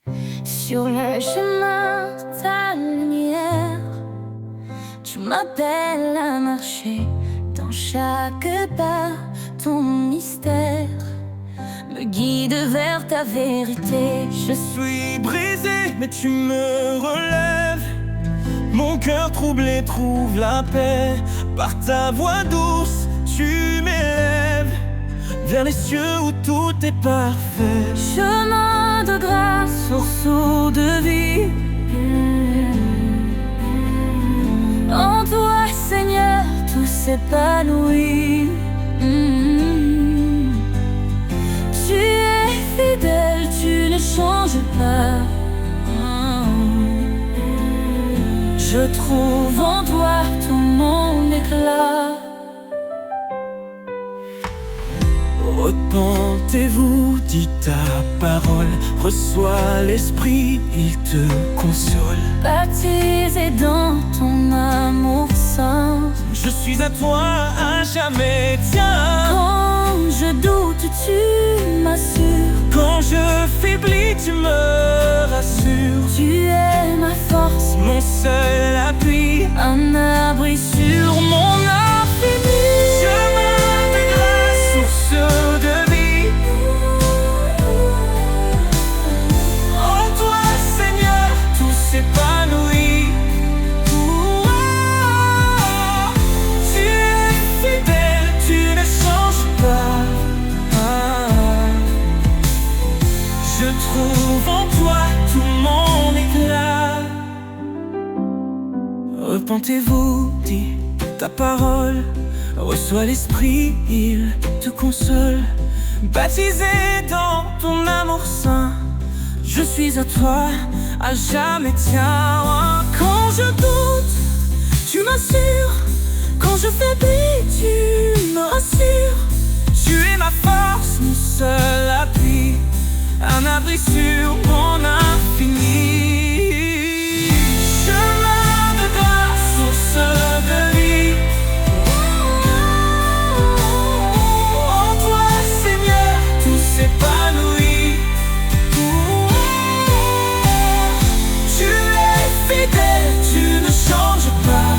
Sur le chemin de ta lumière, tu m'appelles à marcher. Dans chaque pas, ton mystère me guide vers ta vérité. Je suis brisé, mais tu me relèves. Mon cœur troublé trouve la paix. Par ta voix douce, tu m'élèves vers les cieux où tout est parfait. Chemin de grâce, source de vie. En toi, Seigneur, tout s'épanouit. Tu es fidèle, tu ne changes pas. Je trouve en toi tout mon éclat. Repentez-vous, dit ta parole. Reçois l'Esprit, il te console. Baptisé dans ton amour saint, Je suis à toi à jamais, tiens. quand je doute, tu m'assures. Quand je faiblis, tu me rassures. Tu es ma force, Mon seul appui, un abri sur mon infini. chemin de grâce, source de vie. En toi, Seigneur, tout s'épanouit. Tu es fidèle, tu ne changes pas. Je trouve en toi tout mon éclat. Repentez-vous, dit ta parole. Reçois l'Esprit, il te console. Baptisé dans ton amour saint, je suis à toi, à jamais tiens. Quand je doute, tu m'assures. Quand je faiblis, tu me rassures. Tu es ma force, mon seul appui, un abri sur mon infini. Chemin de grâce, source de vie. En toi, Seigneur, tout s'épanouit. Tu es fidèle, tu ne changes pas.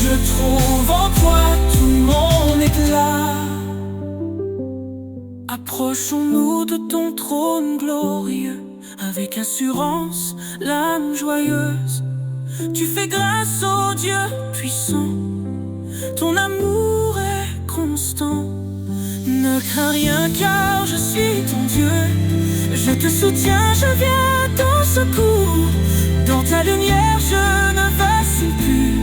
Je trouve en toi tout mon éclat. Approchons-nous de ton trône glorieux, avec assurance, l'âme joyeuse. Tu fais grâce au Dieu puissant, ton amour est constant. Ne crains rien car je suis ton Dieu. Je te soutiens, je viens à ton secours. Dans ta lumière je ne vacille plus.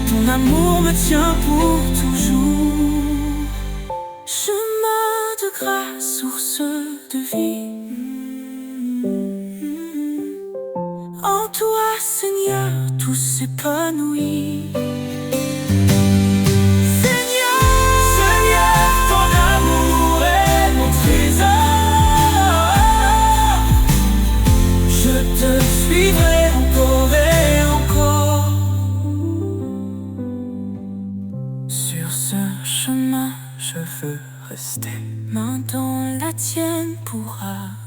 Ton amour me tient pour toujours. Chemin de grâce, source de vie. En toi, Seigneur, tout s'épanouit. Seigneur, ton amour est mon trésor. Je te suivrai encore et encore. Sur ce chemin, je veux rester. Main dans la tienne pour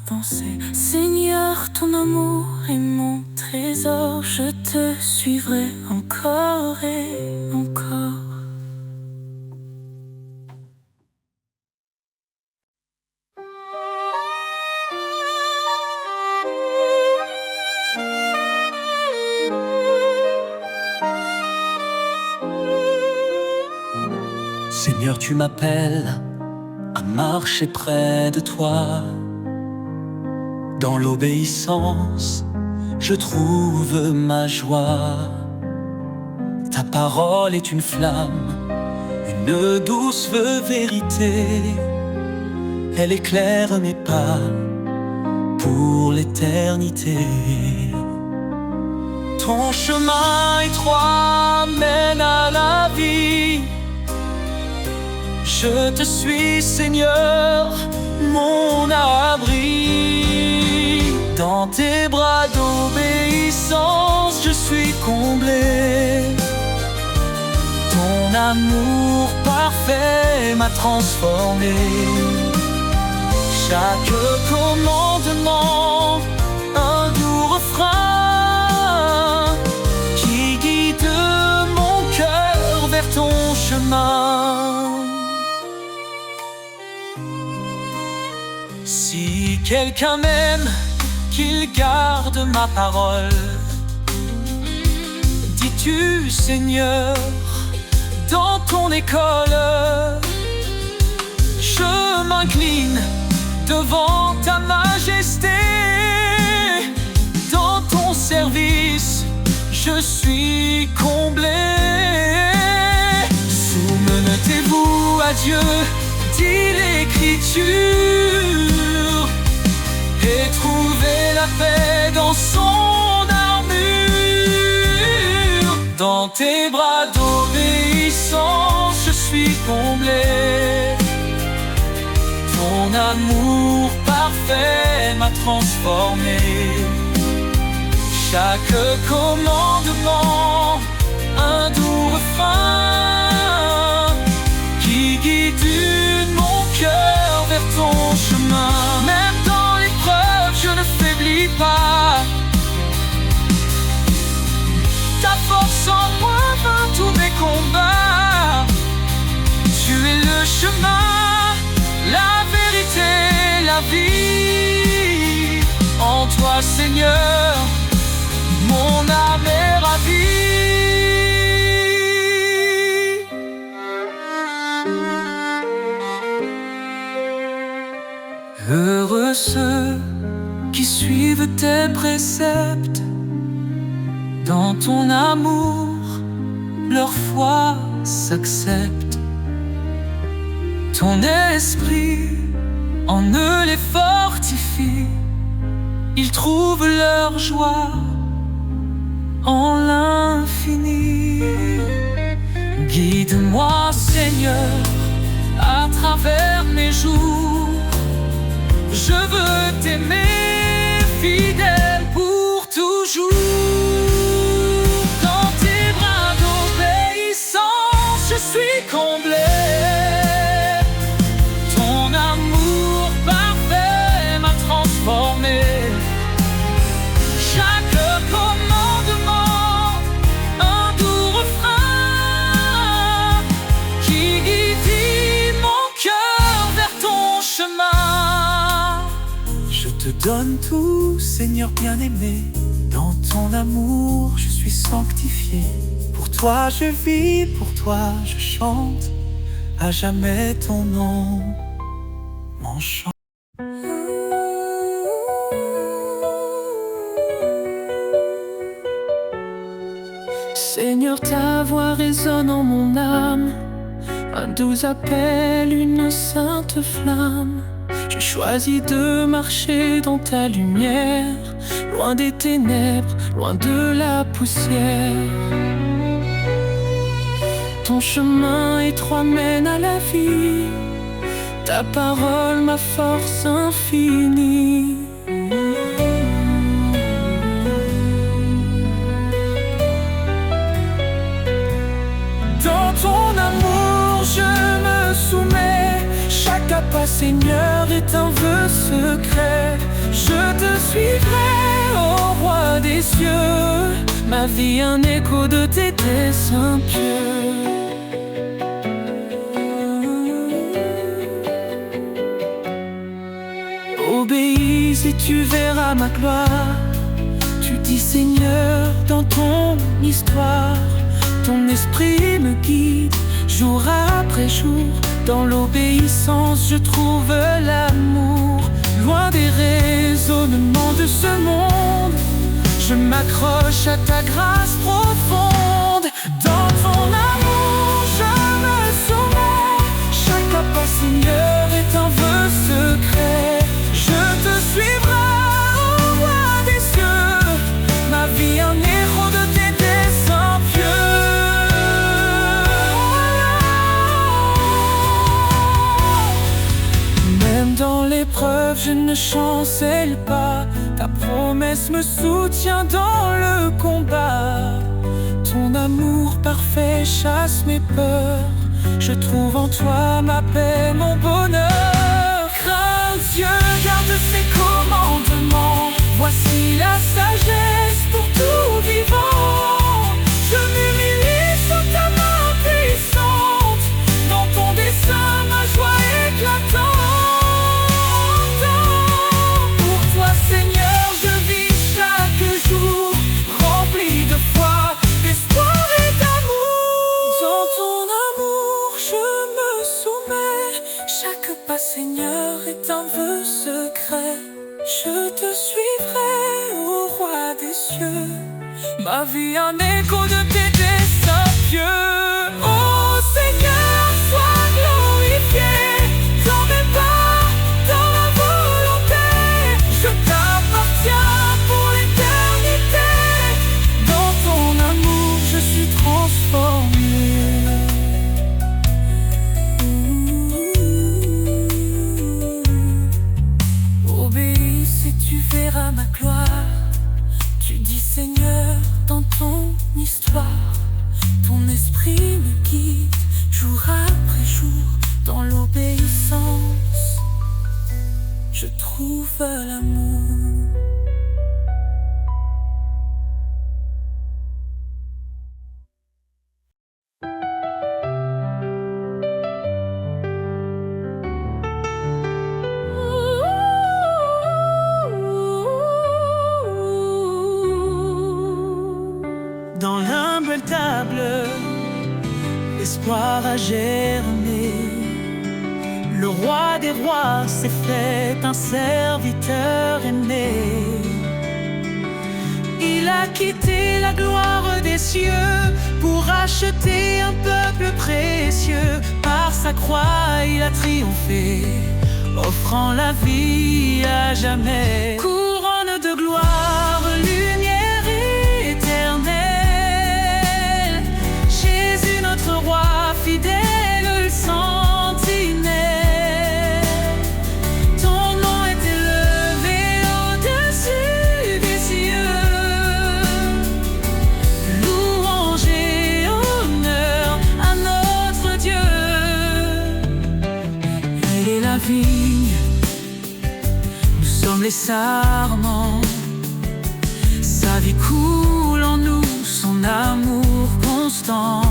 avancer. Seigneur, ton amour est mon trésor. Je te suivrai encore et encore. Seigneur, tu m'appelles à marcher près de toi. Dans l'obéissance, je trouve ma joie. Ta parole est une flamme, une douce vérité. Elle éclaire mes pas pour l'éternité. Ton chemin étroit mène à la vie. Je te suis, Seigneur, mon abri. Dans tes bras d'obéissance, je suis comblé. Ton amour parfait m'a transformé. Chaque commandement, un doux refrain qui guide mon cœur vers ton chemin. Si quelqu'un m'aime, qu'il garde ma parole. Dis-tu, Seigneur, dans ton école, je m'incline devant ta majesté. Dans ton service, je suis comblé. Soumettez-vous à Dieu, dit l'Écriture, et trouvez la paix dans son armure. Dans tes bras d'obéissance, je suis comblé. Ton amour parfait m'a transformé. Chaque commandement, un doux refrain qui guide mon cœur vers ton chemin. Même dans l'épreuve, je ne faiblis pas. Ta force en moi vainc tous mes combats. Tu es le chemin, la vérité, la vie. En toi, Seigneur, mon âme est ravie. Heureux ceux qui suivent tes préceptes. Dans ton amour, leur foi s'accepte. Ton esprit en eux les fortifie. Ils trouvent leur joie en l'infini. Guide-moi, Seigneur, à travers mes jours. Je veux t'aimer fidèle pour toujours. Dans tes bras d'obéissance, je suis comblé. Ton amour parfait m'a transformé. Chaque commandement, un doux refrain qui guide mon cœur vers ton chemin. Je te donne tout, Seigneur bien-aimé. Dans ton amour, je suis sanctifié. Pour toi je vis, pour toi je chante. À jamais ton nom m'enchante. Seigneur, ta voix résonne en mon âme. Un doux appel, une sainte flamme. J'ai choisi de marcher dans ta lumière, loin des ténèbres, loin de la poussière. Ton chemin étroit mène à la vie. Ta parole, ma force infinie. Dans ton amour, je me soumets. Chaque pas, Seigneur, est un vœu secret. Je te suivrai, ô roi des cieux. Ma vie, un écho de tes desseins pieux. Obéis et tu verras ma gloire. Tu dis, Seigneur, dans ton histoire. Ton esprit me guide, jour après jour. Dans l'obéissance, je trouve l'amour. Loin des raisonnements de ce monde, je m'accroche à ta grâce profonde. Dans ton amour, je me soumets. Chaque pas, Seigneur, est un vœu secret. Je te suivrai, ô roi des cieux. Ma vie, un héros de tes desseins pieux. Même dans l'épreuve, je ne chancelle pas. Ta promesse me soutient dans le combat. Ton amour parfait chasse mes peurs. Je trouve en toi ma paix, mon bonheur. Crains Dieu. c'est un vœu secret. Je te suivrai au roi des cieux. Ma vie un écho de tes desseins pieux. Oh Seigneur, sois glorifié dans mes pas, dans ma volonté. Je t'appartiens pour l'éternité. Dans ton amour, je suis transformé. Obéis et tu verras ma gloire. Tu dis Seigneur dans ton histoire. Ton esprit me guide jour après jour. Dans l'obéissance, je trouve l'amour. Dans l'humble table, l'espoir a germé. Le roi des rois s'est fait un serviteur aimé. Il a quitté la gloire des cieux pour acheter un peuple précieux. Par sa croix, il a triomphé, offrant la vie à jamais. Couronne de gloire, lumière éternelle. Jésus notre roi fidèle, le sentinelle. Ton nom est élevé au-dessus des cieux. Louange et honneur à notre Dieu. Elle est la vigne, nous sommes les sarments. Sa vie coule en nous, son amour constant.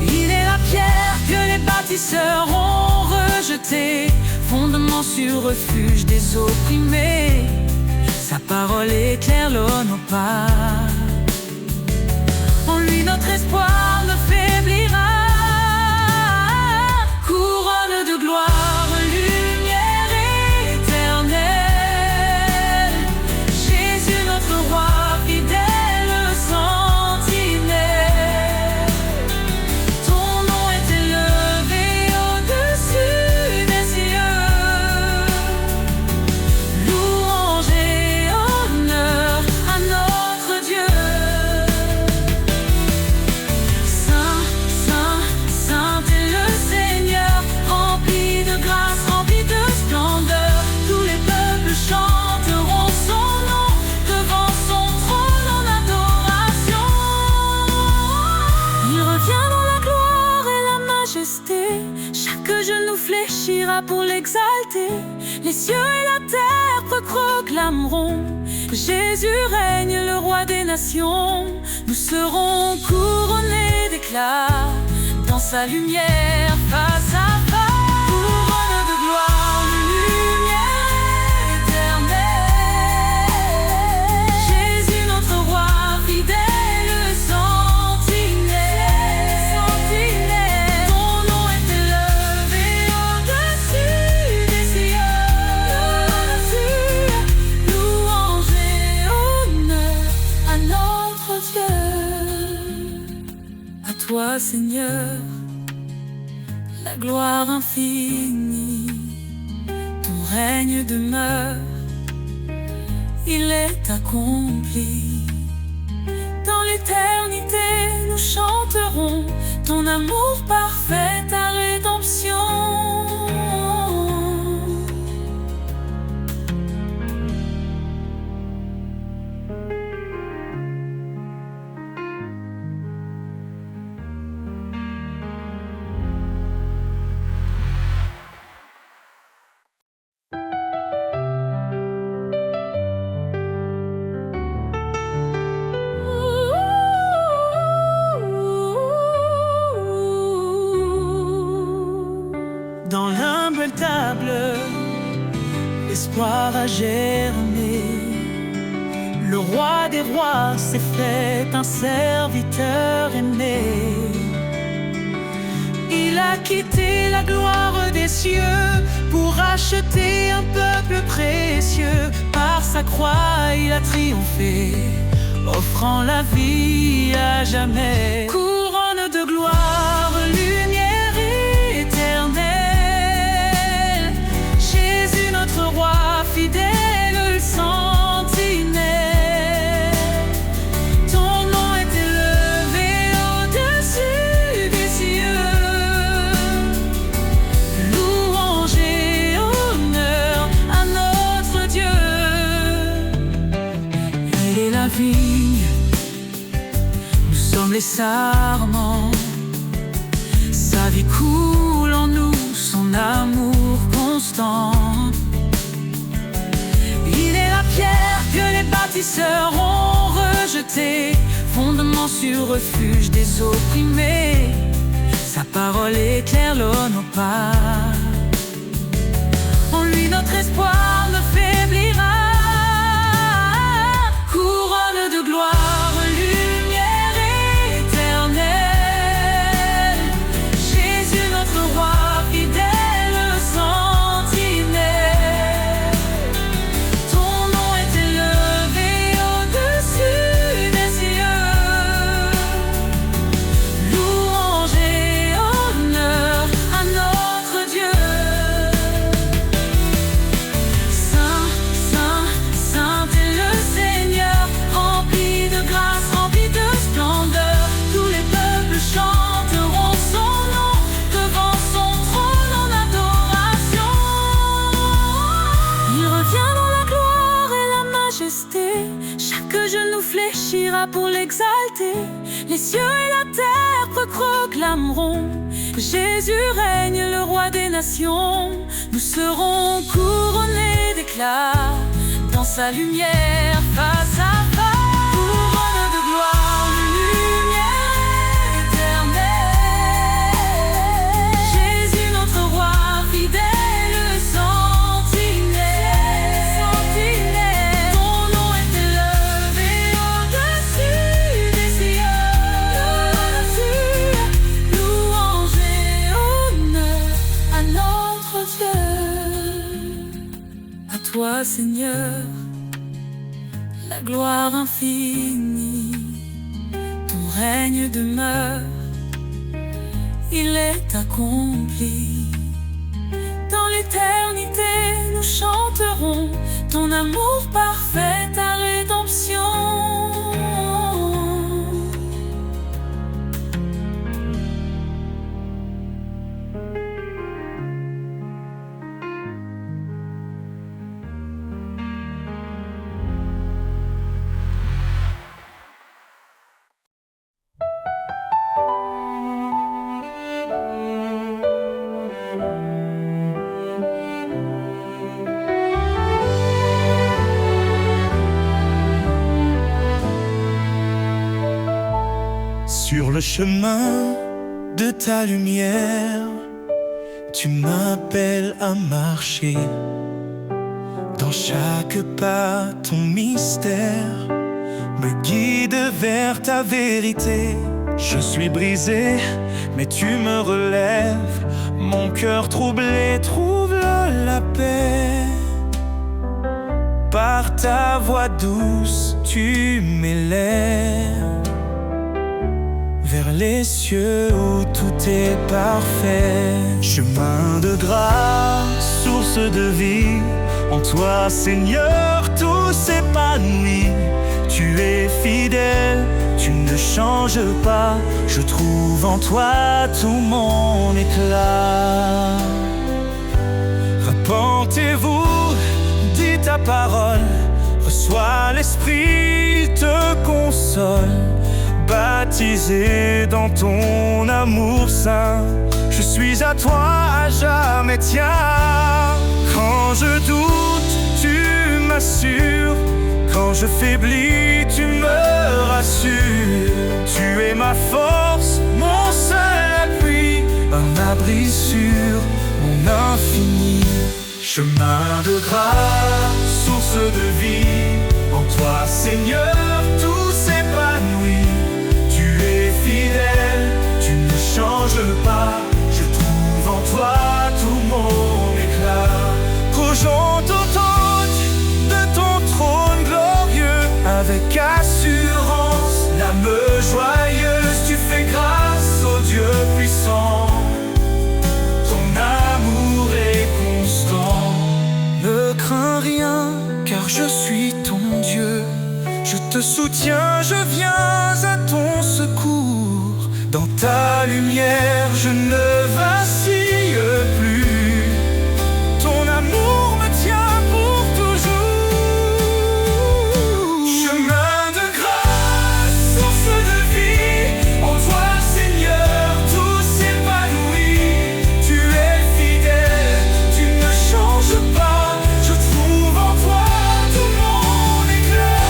Il est la pierre que les bâtisseurs ont rejetée, fondement sur refuge des opprimés. Sa parole éclaire nos pas. En lui notre espoir ne faiblira. Couronne de gloire, lumière éternelle. Jésus notre roi fidèle, sentinelle. Ton nom est élevé au-dessus des cieux. Louange et honneur à notre Dieu. Saint, saint, saint est le Seigneur, rempli de grâce, rempli de splendeur. Tous les peuples chanteront son nom devant son trône en adoration. Il revient dans la gloire et la majesté. Chaque genou fléchira pour l'exalter. Les cieux et la terre proclameront: Jésus règne, le roi des nations. Nous serons couronnés d'éclat dans sa lumière face à face. Couronne de gloire, lumière éternelle. Jésus notre roi fidèle, sentinelle. Ton nom est élevé au-dessus des cieux. Louange et honneur à notre Dieu. À toi Seigneur, la gloire infinie. Ton règne demeure, il est accompli. Dans l'éternité, nous chanterons ton amour parfait, ta rédemption. Dans l'humble table, l'espoir a germé. Le roi des rois s'est fait un serviteur aimé. Il a quitté la gloire des cieux pour acheter un peuple précieux. Par sa croix, il a triomphé, offrant la vie à jamais. Couronne de gloire, lumière éternelle, Jésus notre roi fidèle, le sentinelle. Ton nom est élevé au-dessus des cieux. Louange et honneur à notre Dieu. Elle est la vigne, nous sommes les sarments. Sa vie coule en nous, son amour constant. Il est la pierre que les bâtisseurs ont rejetée, fondement sur refuge des opprimés. Sa parole éclaire nos pas. En lui notre espoir ne faiblira. Couronne de gloire, lumière éternelle, Jésus notre roi fidèle, sentinelle. Ton nom est élevé au-dessus des cieux. Louange et honneur à notre Dieu. Saint, saint, saint est le Seigneur, rempli de grâce, rempli de splendeur. Tous les peuples chanteront son nom devant son trône en adoration. Il revient dans la gloire et la majesté, chaque genou fléchira pour l'exalter. Les cieux et la terre proclameront que Jésus règne, le roi des nations. Nous serons couronnés d'éclat dans sa lumière face à face. Couronne de gloire, lumière éternelle, Jésus notre roi fidèle, sentinelle. Ton nom est élevé au-dessus des cieux. Louange et honneur à notre Dieu. À toi, Seigneur, la gloire infinie. Ton règne demeure, il est accompli. Dans l'éternité, nous chanterons ton amour parfait, ta rédemption. Sur le chemin de ta lumière, tu m'appelles à marcher. Dans chaque pas, ton mystère me guide vers ta vérité. Je suis brisé, mais tu me relèves. Mon cœur troublé trouve la paix. Par ta voix douce, tu m'élèves vers les cieux où tout est parfait. Chemin de grâce, source de vie, en toi, Seigneur, tout s'épanouit. Tu es fidèle, tu ne changes pas. Je trouve en toi tout mon éclat. Repentez-vous, dis ta parole. Reçois l'Esprit, il te console. Baptisé dans ton amour saint, je suis à toi à jamais, tiens. Quand je doute, tu m'assures. Quand je faiblis, tu me rassures. Tu es ma force, mon seul appui, un abri sûr, mon infini. Chemin de grâce, source de vie, en toi, Seigneur, tout s'épanouit. Tu es fidèle, tu ne changes pas. crains rien, car je suis ton Dieu. Je te soutiens, je viens à ton secours. Dans ta lumière, je ne vacille plus. Ton amour me tient pour toujours. Chemin de grâce, source de vie, en toi, Seigneur, tout s'épanouit. Tu es fidèle, tu ne changes pas. Je trouve en toi tout mon éclat.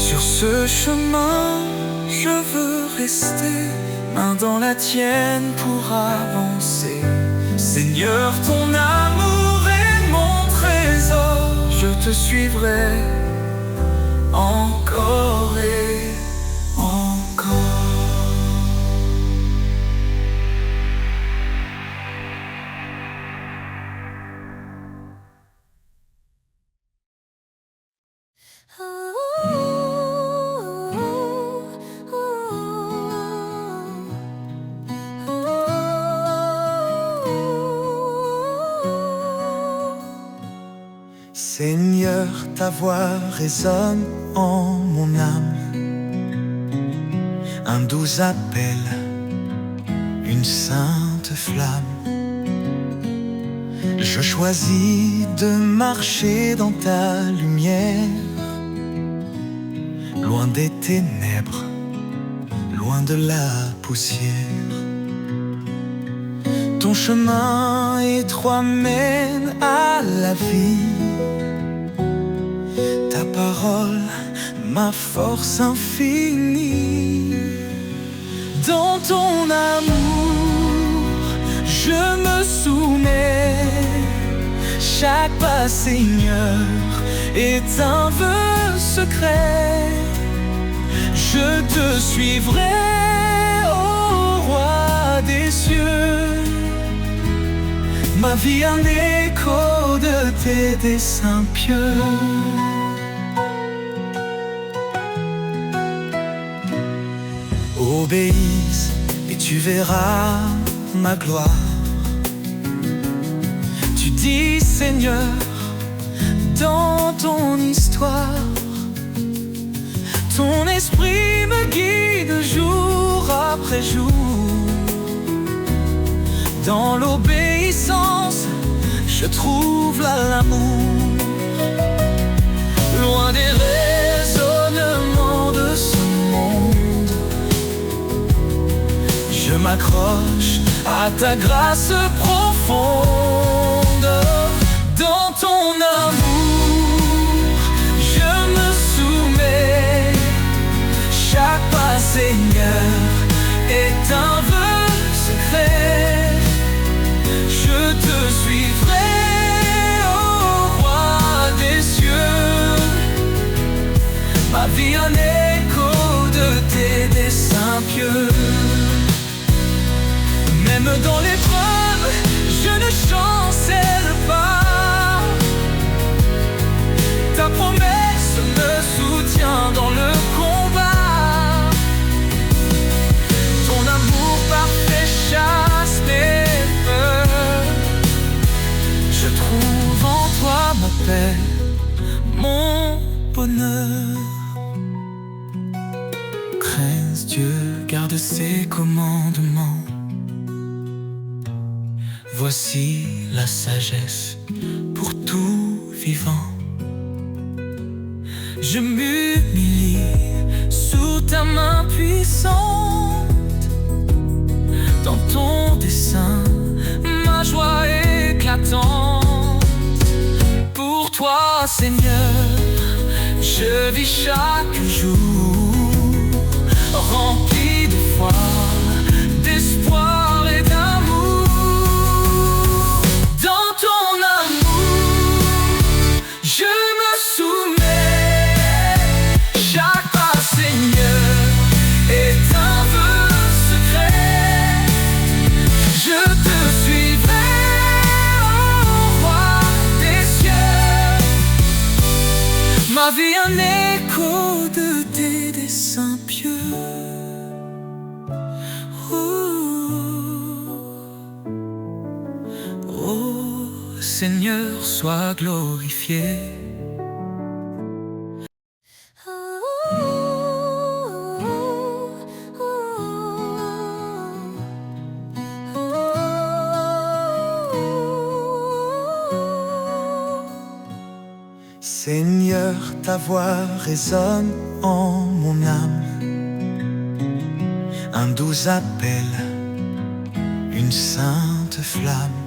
Sur ce chemin, je veux rester, main dans la tienne pour avancer. Seigneur, ton amour est mon trésor. Je te suivrai encore et encore. Seigneur, ta voix résonne en mon âme. Un doux appel, une sainte flamme. Je choisis de marcher dans ta lumière, loin des ténèbres, loin de la poussière. Ton chemin étroit mène à la vie. Ta parole, ma force infinie. Dans ton amour, je me soumets. Chaque pas, Seigneur, est un vœu secret. Je te suivrai, ô roi des cieux. Ma vie un écho de tes desseins pieux. Obéisse et tu verras ma gloire. Tu dis, Seigneur, dans ton histoire, ton esprit me guide jour après jour. Dans l'obéissance, je trouve l'amour. Loin des raisonnements de ce monde, je m'accroche à ta grâce profonde. Dans ton amour, je me soumets. Chaque pas, Seigneur, est un vœu secret. Je te suivrai, ô roi des cieux. Ma vie un écho de tes desseins pieux. Même dans l'épreuve, je ne chancelle pas. Ta promesse me soutient dans le combat. Ton amour parfait chasse mes peurs. Je trouve en toi ma paix, mon bonheur. Crains Dieu, garde ses commandements. Voici la sagesse pour tout vivant. Je m'humilie sous ta main puissante. Dans ton dessein, ma joie éclatante. Pour toi, Seigneur, je vis chaque jour, rempli de foi, d'espoir et d'amour. Dans ton amour, je me soumets. Chaque pas, Seigneur, est un vœu secret. Je te suivrai, ô roi des cieux. Ma Ma vie un écho de tes desseins pieux. Oh Seigneur, sois glorifié. Seigneur, ta voix résonne en mon âme. Un doux appel, une sainte flamme.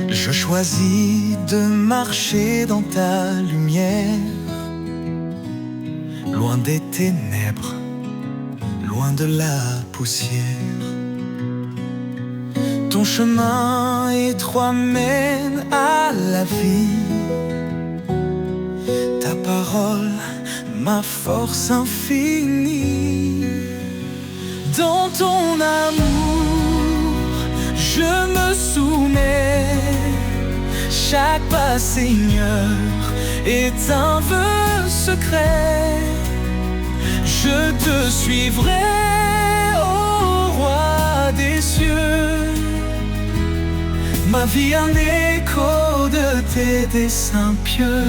Je choisis de marcher dans ta lumière, loin des ténèbres, loin de la poussière. Ton chemin étroit mène à la vie. Ta parole, ma force infinie. Dans ton amour, je me soumets. Chaque pas, Seigneur, est un vœu secret. Je te suivrai, ô roi des cieux. Ma vie un écho de tes desseins pieux.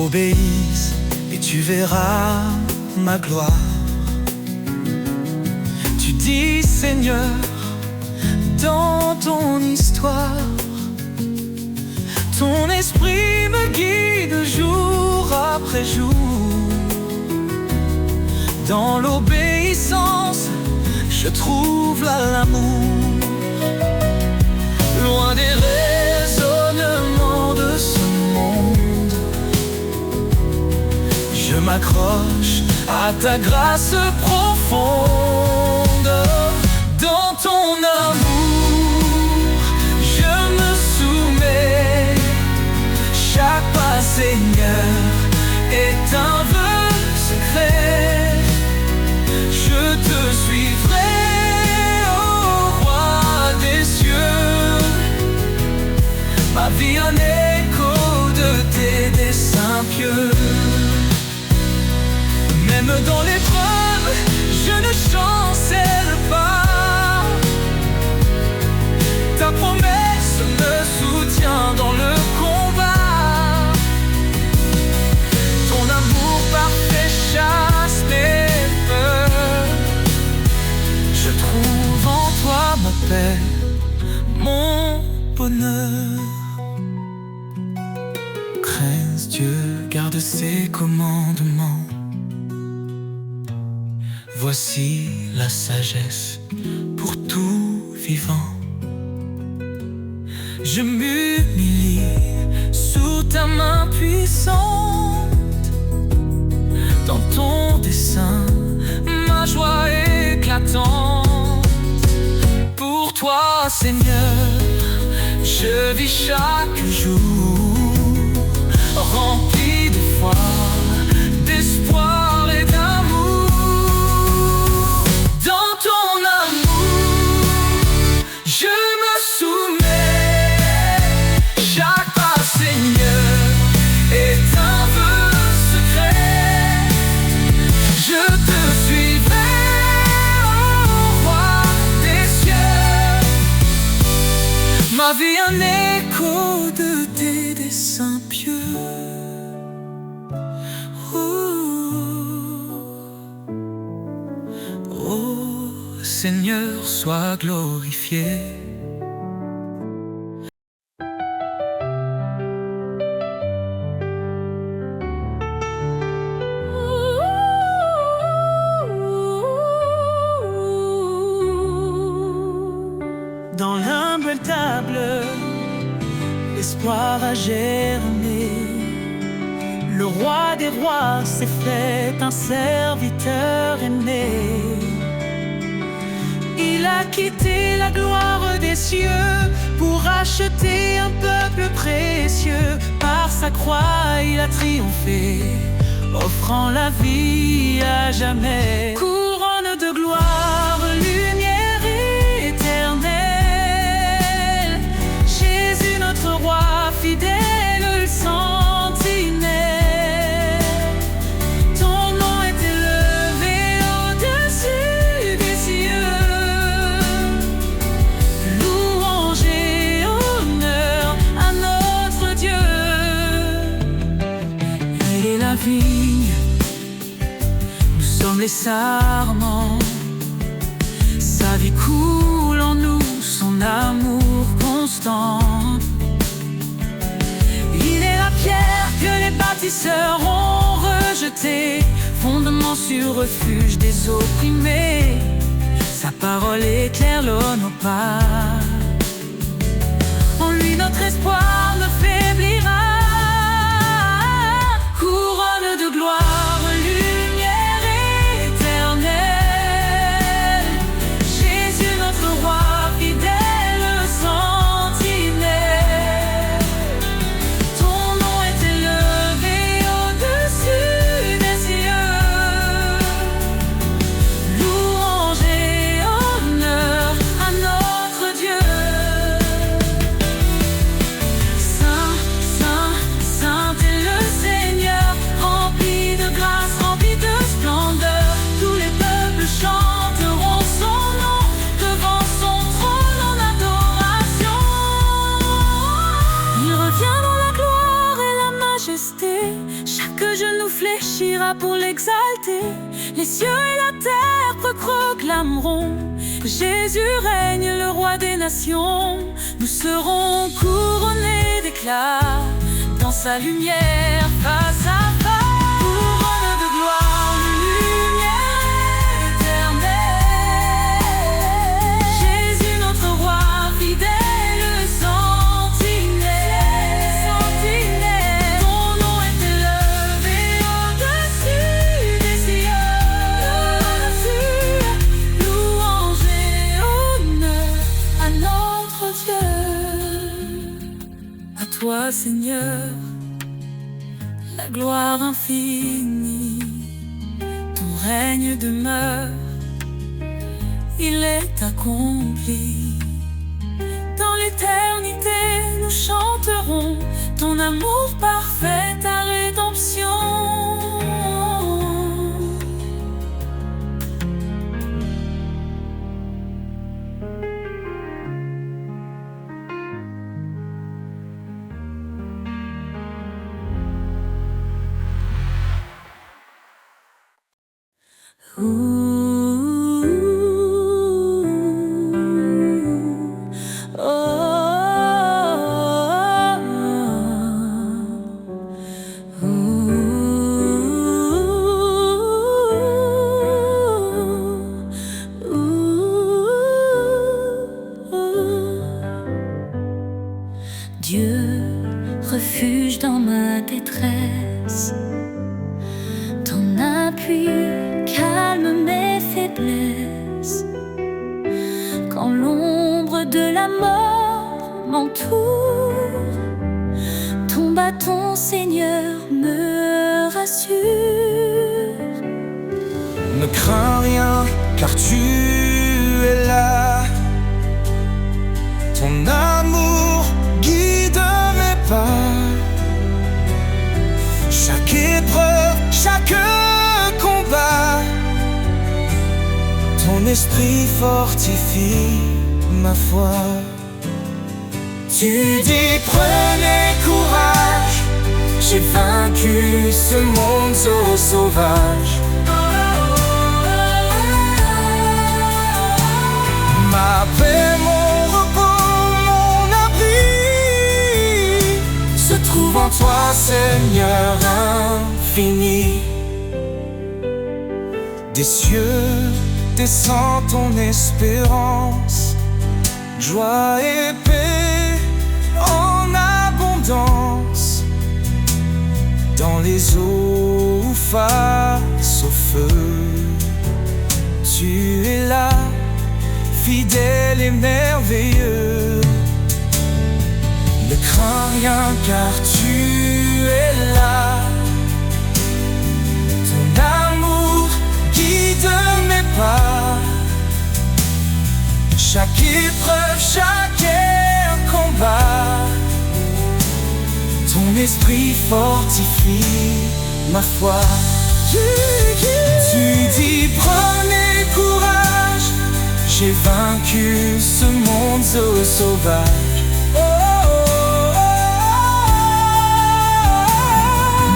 Obéisse et tu verras ma gloire. Tu dis, Seigneur, dans ton histoire, ton esprit me guide jour après jour. Dans l'obéissance, je trouve l'amour. Loin des raisonnements de ce monde, je m'accroche à ta grâce profonde. Dans ton amour, je me soumets. Chaque pas, Seigneur, est un vœu secret. Je te suivrai, ô roi des cieux. Ma vie un écho de tes desseins pieux. Même dans l'épreuve, je ne chancelle pas. Ta promesse me soutient dans le combat. Ton amour parfait chasse mes peurs. Je trouve en toi ma paix, mon bonheur. Crains Dieu, garde ses commandements. Voici la sagesse pour tout vivant. Je m'humilie sous ta main puissante. Dans ton dessein, ma joie éclatante. Pour toi, Seigneur, je vis chaque jour, rempli de foi, d'espoir et d'amour. Dans ton amour, je me soumets. Chaque pas, Seigneur, est un vœu secret. Je te suivrai, ô roi des cieux. Ma vie un écho de tes desseins pieux. Seigneur, sois glorifié. Dans l'humble table, l'espoir a germé. Le roi des rois s'est fait un serviteur aimé. Il a quitté la gloire des cieux pour acheter un peuple précieux. Par sa croix, il a triomphé, offrant la vie à jamais. Couronne de gloire, lumière éternelle. seront rejetés, fondement sur refuge des opprimés. Sa parole éclaire nos pas. En lui notre espoir ne faiblira. Couronne de gloire, lumière éternelle. Jésus notre roi, fidèle sentinelle. Ton nom est élevé au-dessus des cieux. Louange et honneur à notre Dieu. Saint, saint, saint est le Seigneur, rempli de grâce, rempli de splendeur. Tous les peuples chanteront son nom devant son trône en adoration. Il revient dans la gloire et la majesté. Chaque genou fléchira pour l'exalter. Les cieux et la terre proclameront: Jésus règne, le roi des nations. Nous serons couronnés d'éclat dans sa lumière face à face. Couronne de gloire, lumière éternelle. Jésus notre roi, fidèle sentinelle. Ton nom est élevé au-dessus des cieux. Louange et honneur à notre Dieu. À toi, Seigneur, la gloire infinie. Ton règne demeure, il est accompli. Dans l'éternité, nous chanterons ton amour parfait, ta rédemption. Dieu, refuge dans ma détresse, ton appui calme mes faiblesses. Quand l'ombre de la mort m'entoure, ton bâton, Seigneur, me rassure. Ne crains rien, car tu es là. Ton amour guide mes pas. Chaque épreuve, chaque combat, ton esprit fortifie ma foi. Tu dis prenez courage, j'ai vaincu ce monde sauvage. Ma paix, mon repos, mon abri se trouve en toi, Seigneur infini. Des cieux descend ton espérance, joie et paix en abondance. Dans les eaux face au feu, tu es là, fidèle et merveilleux. Ne crains rien car tu es là. Ton amour guide mes pas. Chaque épreuve, chaque combat, ton esprit fortifie ma foi. Tu dis prenez courage, j'ai vaincu ce monde sauvage.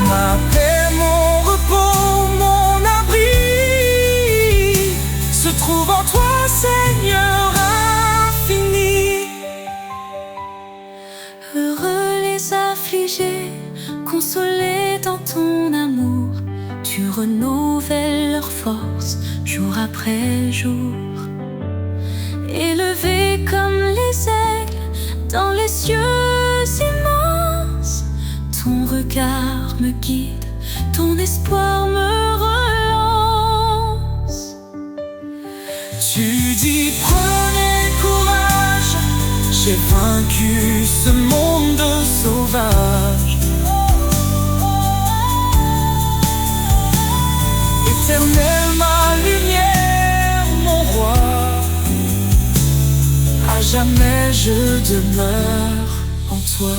Ma paix, mon repos, mon abri se trouve en toi, Seigneur infini. Heureux les affligés, consolés dans ton renouvellent leur force jour après jour. Élevés comme les aigles dans les cieux immenses, ton regard me guide, ton espoir me relance. Tu dis prenez courage, j'ai vaincu ce monde sauvage. Éternel, ma lumière, mon roi, à jamais je demeure en toi.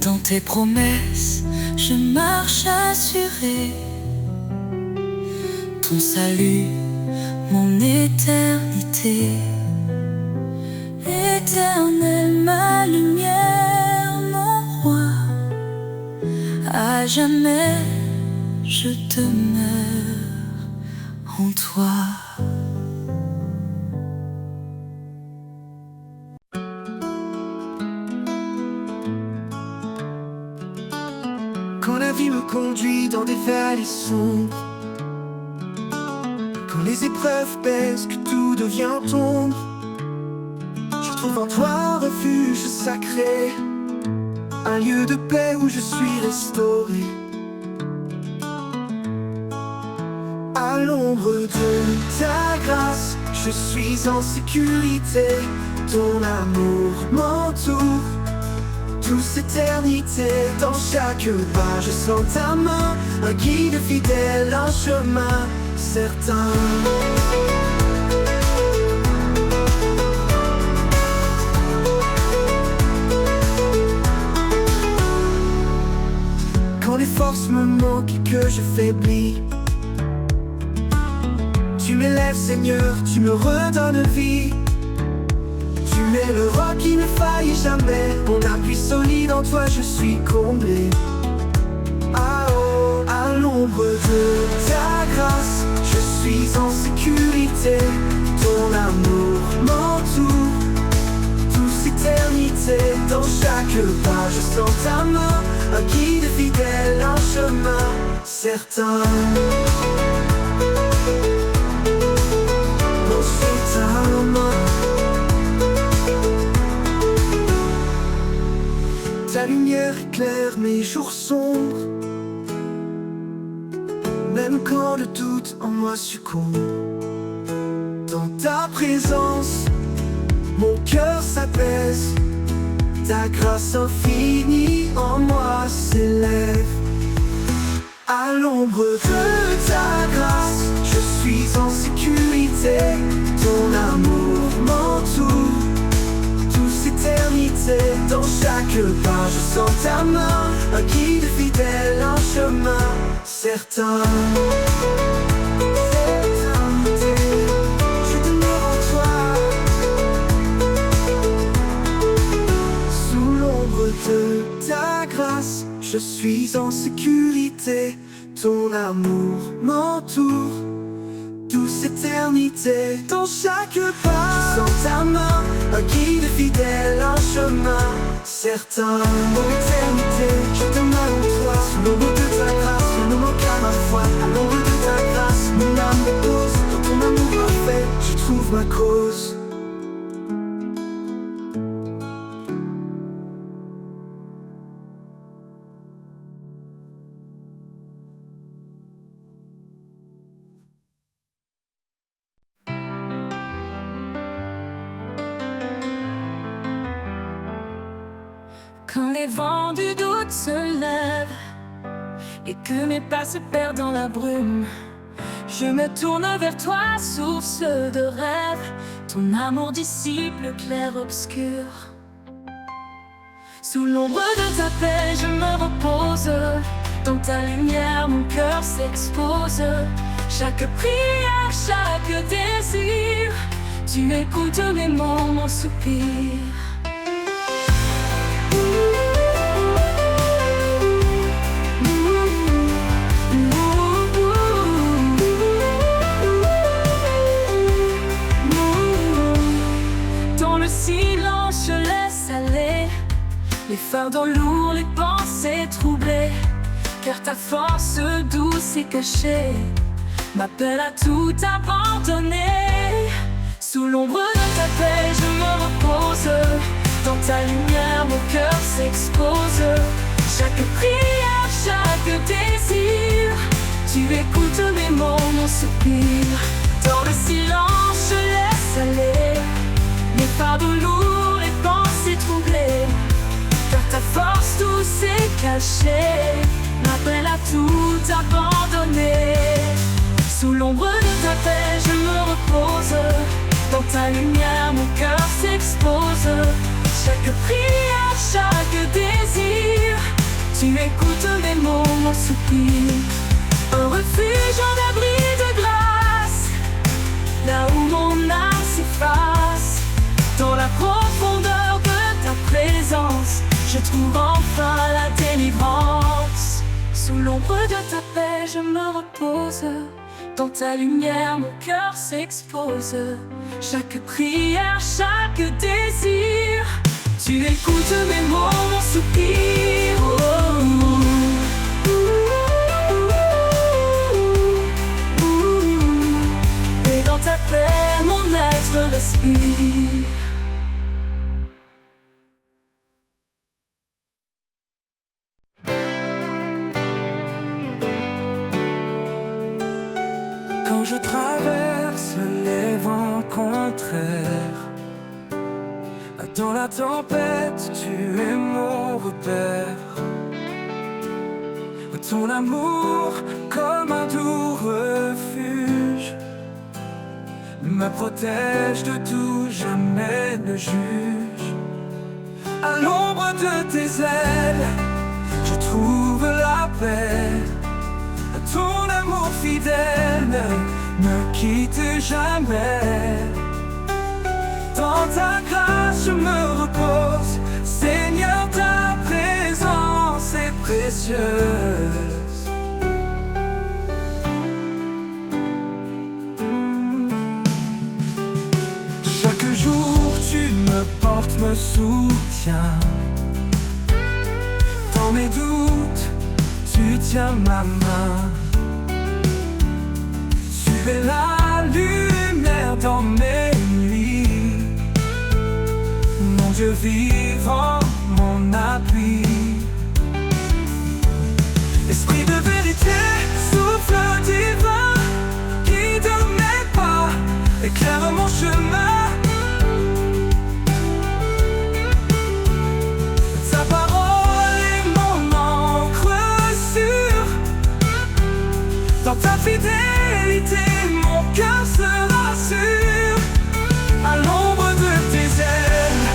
Dans tes promesses, je marche assuré. Ton salut, mon éternité. Éternel, ma lumière, mon roi, à jamais je demeure en toi. Quand la vie me conduit dans des vallées sombres, quand les épreuves pèsent, que tout devient ombre, je trouve en toi un refuge sacré, un lieu de paix où je suis restauré. À l'ombre de ta grâce, je suis en sécurité. Ton amour m'entoure, douce éternité. Dans chaque pas, je sens ta main, un guide fidèle, un chemin certain. Quand les forces me manquent et que je faiblis, tu m'élèves Seigneur, tu me redonnes vie. Tu es le roi qui ne faillit jamais, mon appui solide, en toi je suis comblé. Ah oh, à l'ombre de ta grâce, je suis en sécurité. Ton amour m'entoure, douce éternité. Dans chaque pas, je sens ta main, un guide fidèle, un chemin certain. Oh, c'est ta main. Ta lumière éclaire mes jours sombres, même quand le doute en moi succombe. Dans ta présence, mon cœur s'apaise. Ta grâce infinie en moi s'élève. À l'ombre de ta grâce, je suis en sécurité. Ton amour m'entoure, douce éternité. Dans chaque pas, je sens ta main, un guide fidèle, un chemin certain. Je demeure en toi. Sous l'ombre de ta grâce, je suis en sécurité. Ton amour m'entoure, douce éternité. Dans chaque pas, je sens ta main, un guide fidèle, un chemin certain. Pour l'éternité, je demeure en toi. Sous l'ombre de ta grâce, je ne manque à ma foi. À l'ombre de ta grâce, mon âme repose. Dans ton amour parfait, je trouve ma cause. Quand les vents du doute se lèvent et que mes pas se perdent dans la brume, je me tourne vers toi, source de rêve. Ton amour dissipe le clair-obscur. Sous l'ombre de ta paix, je me repose. Dans ta lumière, mon cœur s'expose. Chaque prière, chaque désir, tu écoutes mes mots, mon soupir. fardeaux lourds, les pensées troublées, car ta force douce et cachée m'appelle à tout abandonner. Sous l'ombre de ta paix, je me repose. Dans ta lumière, mon cœur s'expose. Chaque prière, chaque désir, tu écoutes mes mots, mon soupir. Dans le silence, je laisse aller mes fardeaux lourds, les pensées troublées, car ta force douce et cachée m'appelle à tout abandonner. Sous l'ombre de ta paix, je me repose. Dans ta lumière, mon cœur s'expose. Chaque prière, chaque désir, tu écoutes mes mots, mon soupir. Un refuge en abri de grâce, là où mon âme s'efface. Dans la profondeur de ta présence, je trouve enfin la délivrance. Sous l'ombre de ta paix, je me repose. Dans ta lumière, mon cœur s'expose. Chaque prière, chaque désir, tu écoutes mes mots, mon soupir. Et dans ta paix, mon être respire. Quand je traverse les vents contraires, dans la tempête, tu es mon repère. Ton amour, comme un doux refuge, me protège de tout, jamais ne juge. À l'ombre de tes ailes, je trouve la paix. Ton amour fidèle ne me quitte jamais. Dans ta grâce je me repose, Seigneur, ta présence est précieuse. Chaque jour tu me portes, me soutiens. Dans mes doutes, tu tiens ma main. Tu es la lumière dans mes nuits, mon Dieu vivant, mon appui. Esprit de vérité, souffle divin, guide mes pas, éclaire mon chemin. Ta parole est mon encre sûre. Dans ta fidélité, mon cœur se rassure. À l'ombre de tes ailes,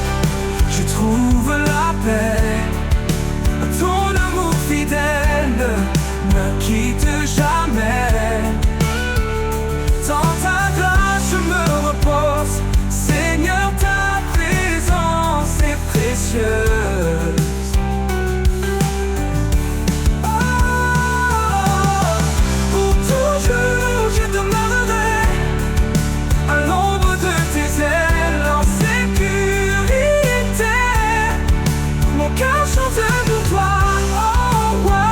je trouve la paix. Ton amour fidèle ne me quitte jamais. Dans ta grâce je me repose, Seigneur, ta présence est précieuse. Pour toujours je demeurerai à l'ombre de tes ailes, en sécurité. Mon cœur chante pour toi, oh roi.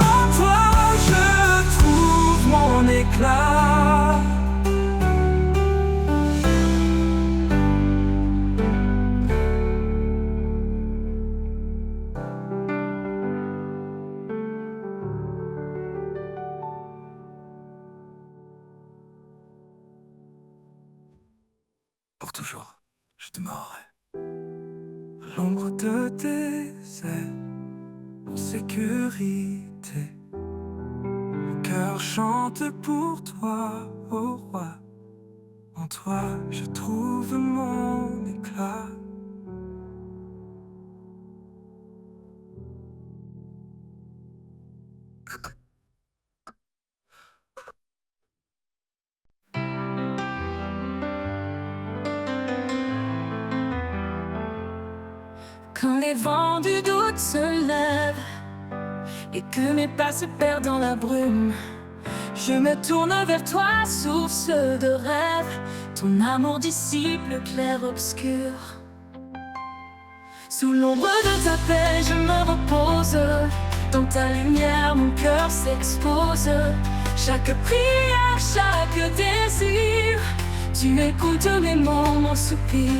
En toi je trouve mon éclat. Pour toujours, je demeurerai à l'ombre de tes ailes, en sécurité. Mon cœur chante pour toi, ô roi. En toi, je trouve mon éclat. Quand les vents du doute se lèvent et que mes pas se perdent dans la brume, je me tourne vers toi, source de rêve. Ton amour dissipe le clair obscur. Sous l'ombre de ta paix, je me repose. Dans ta lumière, mon cœur s'expose. Chaque prière, chaque désir, tu écoutes mes mots, mon soupir.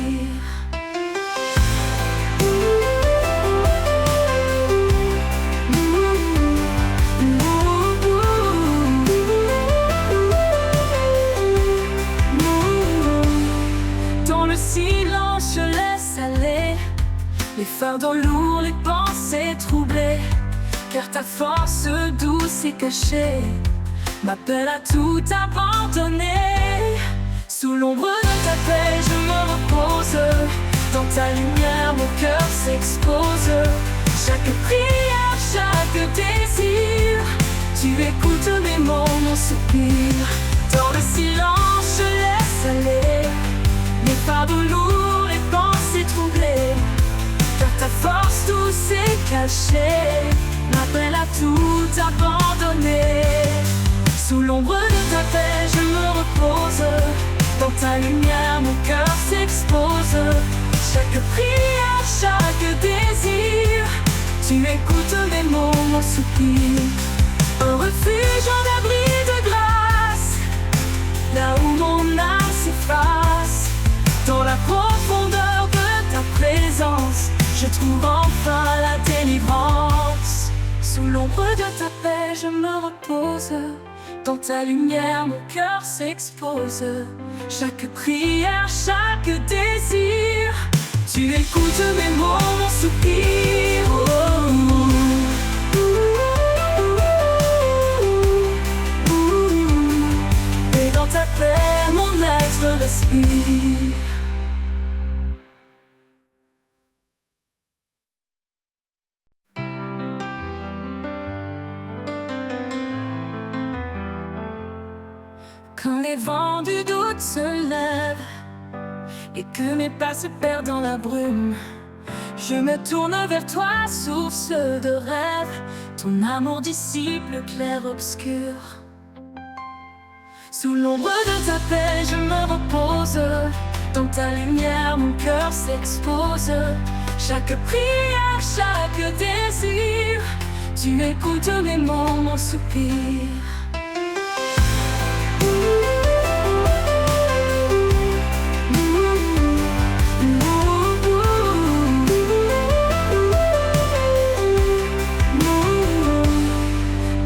Dans le silence, je laisse aller les fardeaux lourds, les pensées troublées, car ta force douce et cachée m'appelle à tout abandonner. Sous l'ombre de ta paix, je me repose. Dans ta lumière, mon cœur s'expose. Chaque prière, chaque désir, tu écoutes mes mots, mon soupir. Dans le silence, je laisse aller les fardeaux lourds, les pensées troublées, car ta force douce et cachée m'appelle à tout abandonner. Sous l'ombre de ta paix, je me repose. Dans ta lumière, mon cœur s'expose. Chaque prière, chaque désir, tu écoutes mes mots, mon soupir. Un refuge, un abri de grâce, là où mon âme s'efface. Dans la profondeur de ta présence, je trouve enfin la délivrance. Sous l'ombre de ta paix, je me repose. Dans ta lumière, mon cœur s'expose. Chaque prière, chaque désir, tu écoutes mes mots, mon soupir. Et dans ta paix, mon être respire. Quand les vents du doute se lèvent et que mes pas se perdent dans la brume, je me tourne vers toi, source de rêve. Ton amour dissipe le clair-obscur. Sous l'ombre de ta paix, je me repose. Dans ta lumière, mon cœur s'expose. Chaque prière, chaque désir, tu écoutes mes mots, mon soupir.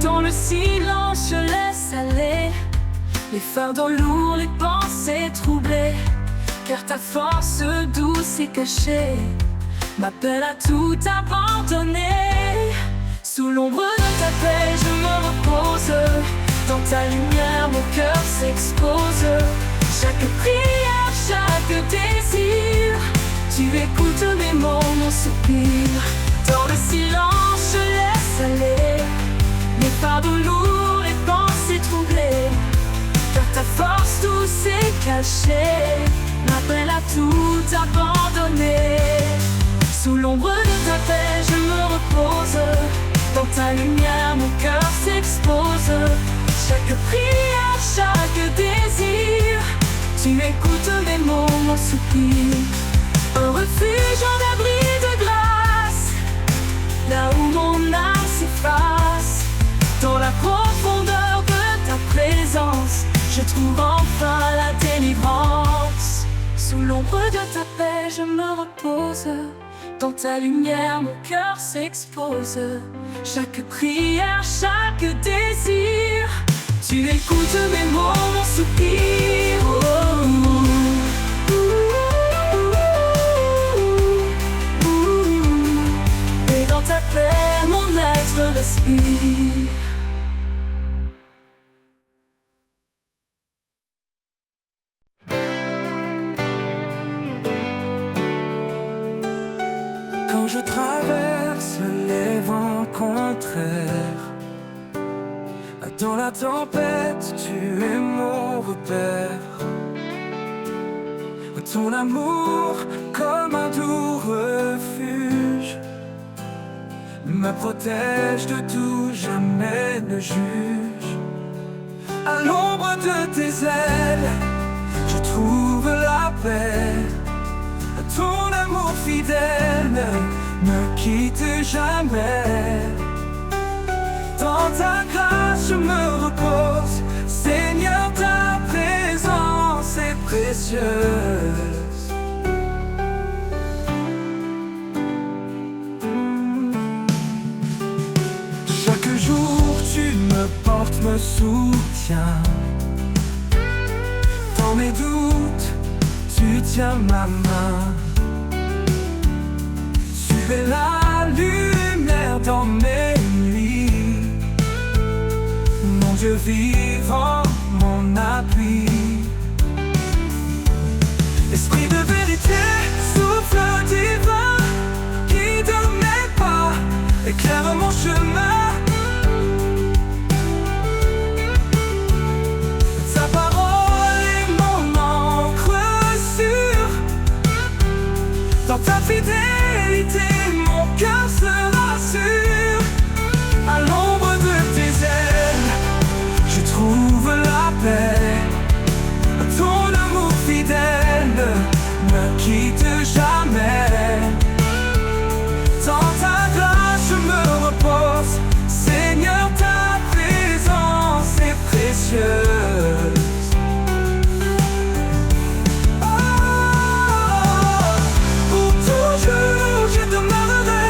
Dans le silence, je laisse aller les fardeaux lourds, les pensées troublées, car ta force douce et cachée m'appelle à tout abandonner. Sous l'ombre de ta paix, je me repose. Dans ta lumière, mon cœur s'expose. Chaque prière, chaque désir, tu écoutes mes mots, mon soupir. Dans le silence, je laisse aller les fardeaux lourds, les pensées troublées, car ta force douce et cachée m'appelle à tout abandonner. Sous l'ombre de ta paix, je me repose. Dans ta lumière, mon cœur s'expose. Chaque prière, chaque désir, tu écoutes mes mots, mon soupir. Un refuge, un abri de grâce, là où mon âme s'efface. Dans la profondeur de ta présence, je trouve enfin la délivrance. Sous l'ombre de ta paix, je me repose. Dans ta lumière, mon cœur s'expose. Chaque prière, chaque désir, tu écoutes mes mots, mon soupir. Et dans ta paix, mon être respire. Quand je traverse les vents contraires, dans la tempête, tu es mon repère. Ton amour, comme un doux refuge, me protège de tout, jamais ne juge. À l'ombre de tes ailes, je trouve la paix. Ton amour amour fidèle ne me quitte jamais. Dans ta grâce je me repose, Seigneur, ta présence est précieuse. Chaque jour tu me portes, me soutiens. Dans mes doutes, tu tiens ma main. Tu es la lumière dans mes nuits, mon Dieu vivant, mon appui. Esprit de vérité, souffle divin, guide mes pas, éclaire mon chemin. Ta parole est mon encre sûre, dans ta fidélité mon cœur se rassure. À l'ombre de tes ailes je trouve la paix. Ton amour fidèle ne me quitte jamais. Dans ta grâce je me repose, Seigneur, ta présence est précieuse. Pour toujours je demeurerai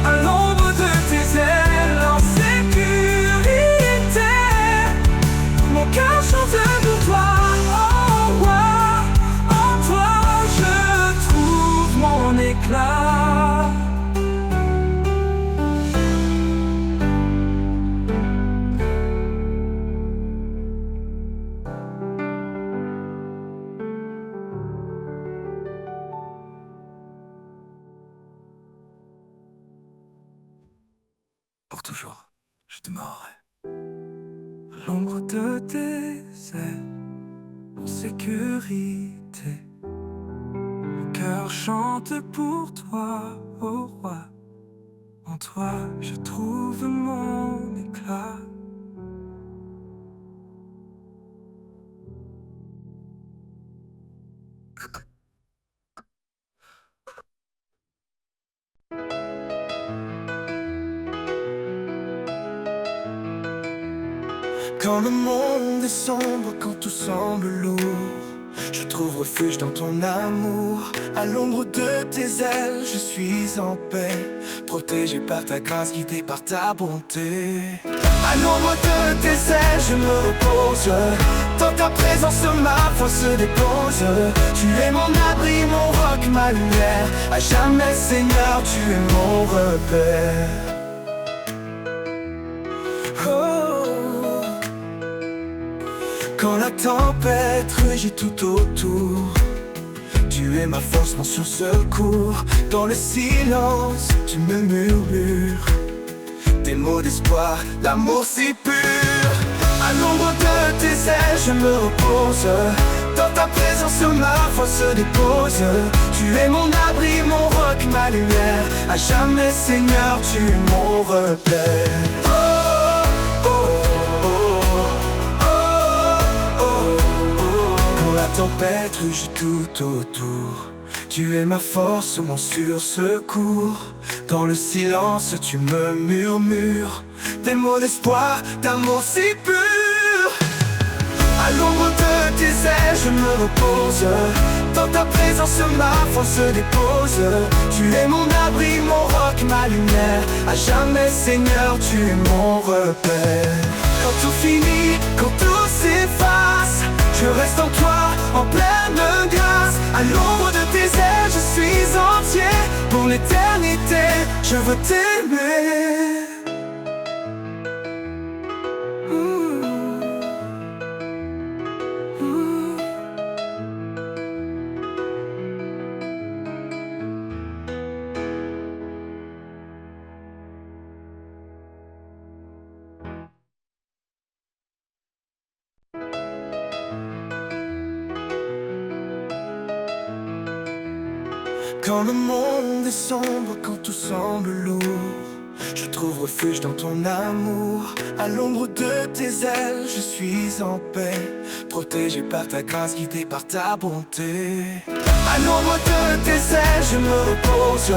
à l'ombre de tes ailes en sécurité. Mon cœur chante pour toi, oh roi. En toi je trouve mon éclat. Pour toujours, je demeurerai à l'ombre de tes ailes, en sécurité. Mon cœur chante pour toi, ô roi. En toi, je trouve mon éclat. Quand le monde est sombre, quand tout semble lourd, je trouve refuge dans ton amour. À l'ombre de tes ailes, je suis en paix, protégé par ta grâce, guidé par ta bonté. À l'ombre de tes ailes, je me repose. Dans ta présence, ma foi se dépose. Tu es mon abri, mon roc, ma lumière. À jamais, Seigneur, tu es mon repère. Quand la tempête rugit tout autour, tu es ma force, mon secours. Dans le silence, tu me murmures des mots d'espoir, l'amour si pur. À l'ombre de tes ailes, je me repose. Dans ta présence, ma foi se dépose. Tu es mon abri, mon roc, ma lumière. À jamais, Seigneur, tu es mon repère. La tempête rugit tout autour, tu es ma force, mon secours. Dans le silence, tu me murmures des mots d'espoir, d'amour si pur. À l'ombre de tes ailes, je me repose. Dans ta présence, ma foi se dépose. Tu es mon abri, mon roc, ma lumière. À jamais, Seigneur, tu es mon repère. Quand tout finit, quand tout s'efface, je reste en toi, en pleine grâce. À l'ombre de tes ailes, je suis entier. Pour l'éternité, je veux t'aimer. Quand le monde est sombre, quand tout semble lourd, je trouve trouve refuge dans ton amour. À l'ombre de tes ailes, je suis en paix, protégé par ta grâce, guidé par ta bonté. À l'ombre de tes ailes, je me repose.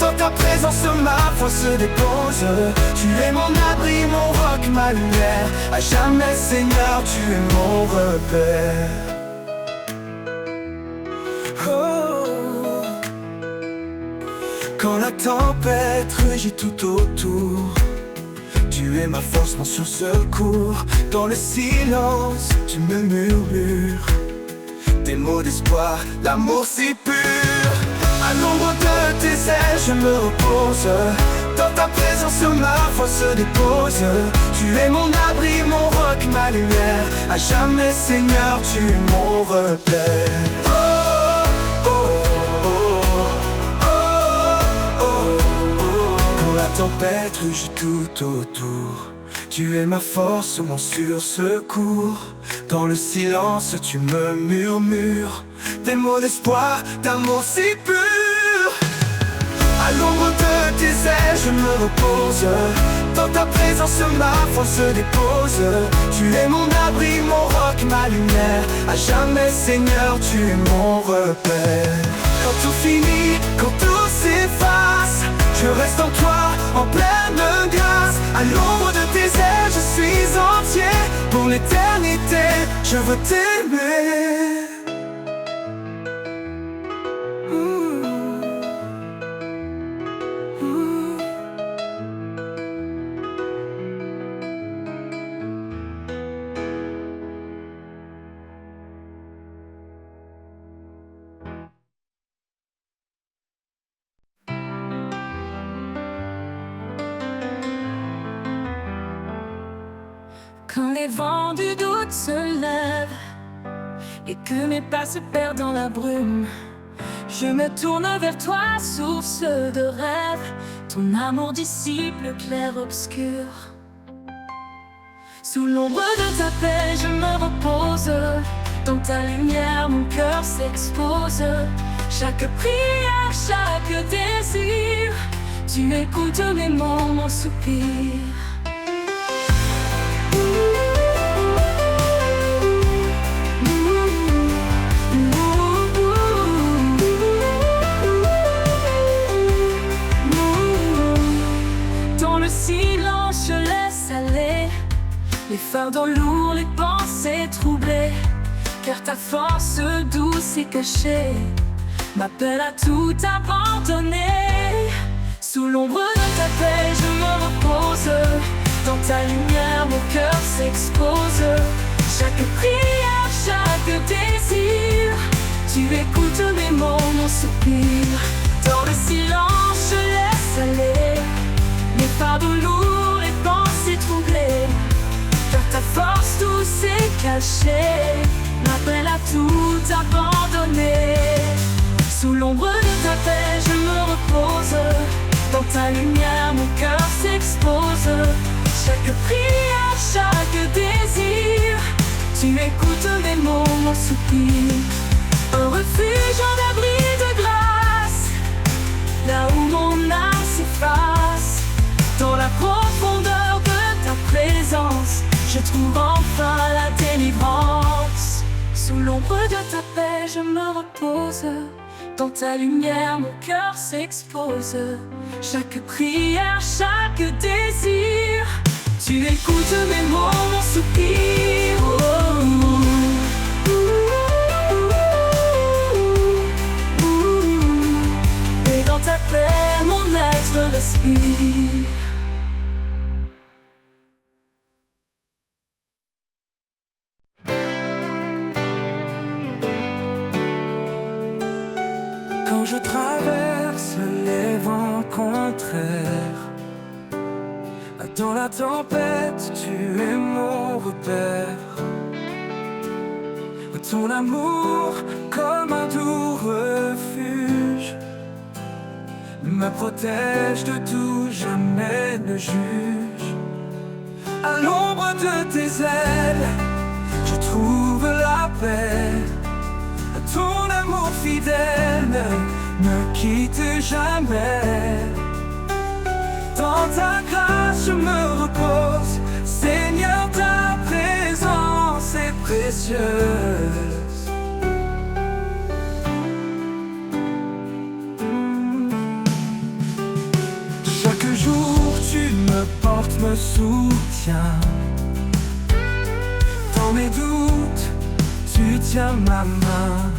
Dans ta présence, ma foi se dépose. Tu es mon abri, mon roc, ma lumière. À jamais, Seigneur, tu es mon repère. Oh. Quand la tempête rugit tout autour, tu es ma force, mon secours. Dans le silence, tu me murmures des mots d'espoir, l'amour si pur. À l'ombre de tes ailes, je me repose. Dans ta présence, ma foi se dépose. Tu es mon abri, mon roc, ma lumière. À jamais, Seigneur, tu es mon repère. Oh, oh, oh, oh, oh, oh. Quand la tempête rugit tout autour, tu es ma force, mon sûr secours. Dans le silence, tu me murmures des mots d'espoir, d'amour si pur. À l'ombre de tes ailes, je me repose. Dans ta présence, ma foi se dépose. Tu es mon abri, mon roc, ma lumière. À jamais, Seigneur, tu es mon repère. Quand tout finit, quand tout s'efface, je reste en toi, en pleine grâce. À l'ombre de tes ailes, je suis entier. Pour l'éternité, je veux t'aimer. Quand les vents du doute se lèvent et que mes pas se perdent dans la brume, je me tourne vers toi, source de rêve. Ton amour dissipe le clair-obscur. Sous l'ombre de ta paix, je me repose. Dans ta lumière, mon cœur s'expose. Chaque prière, chaque désir, tu écoutes mes mots, mon soupir. Silence, je laisse aller les fardeaux lourds, les pensées troublées, car ta force douce et cachée m'appelle à tout abandonner. Sous l'ombre de ta paix, je me repose. Dans ta lumière, mon cœur s'expose. Chaque prière, chaque désir, tu écoutes mes mots, mon soupir. Dans le silence, je laisse aller les fardeaux lourds, les pensées troublées, car ta force douce et cachée m'appelle à tout abandonner. Sous l'ombre de ta paix, je me repose. Dans ta lumière, mon cœur s'expose. Chaque prière, chaque désir, tu écoutes mes mots, mon soupir. Un refuge, un abri de grâce, là où mon âme s'efface. Dans la profondeur de ta présence, je trouve enfin la délivrance. Sous l'ombre de ta paix, je me repose. Dans ta lumière, mon cœur s'expose. Chaque prière, chaque désir, tu écoutes mes mots, mon soupir. Et dans ta paix, mon être respire. Quand je traverse les vents contraires, dans la tempête, tu es mon repère. Ton amour, comme un doux refuge, me protège de tout, jamais ne juge. À l'ombre de tes ailes, je trouve la paix. Ton amour fidèle ne me quitte jamais. Dans Dans ta grâce je me repose, Seigneur, ta présence est précieuse. Chaque jour tu me portes, me soutiens. Dans mes doutes, tu tiens ma main.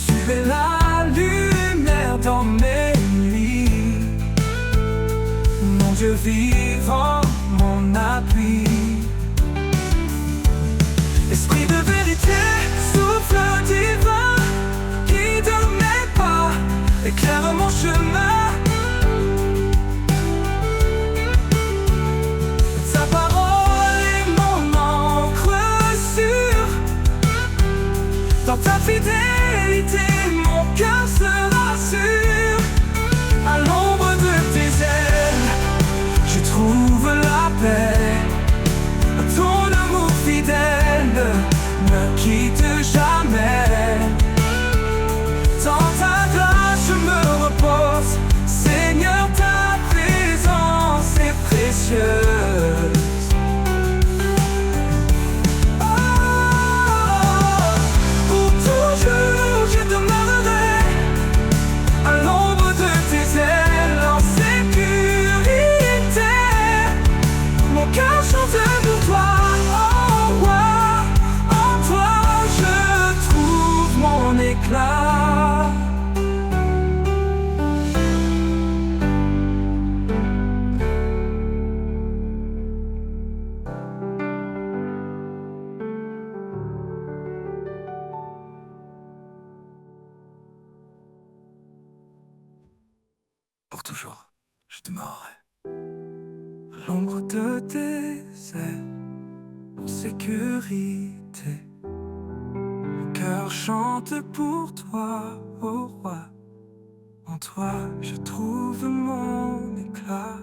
Tu es la lumière dans mes nuits, mon Dieu vivant, mon appui. Esprit de vérité, souffle divin, guide mes pas, éclaire mon chemin. Ta parole est mon encre sûre, dans ta fidélité mon cœur se rassure. À l'ombre de tes ailes, je trouve la paix. Ton amour fidèle ne me quitte jamais. Dans ta grâce je me repose, Seigneur, ta présence est précieuse. Pour toujours je demeurerai à l'ombre de tes ailes en sécurité. Mon cœur chante pour toi, oh roi. En toi je trouve mon éclat. Pour toujours, je demeurerai à l'ombre de tes ailes, en sécurité. Mon cœur chante pour toi, ô roi. En toi, je trouve mon éclat.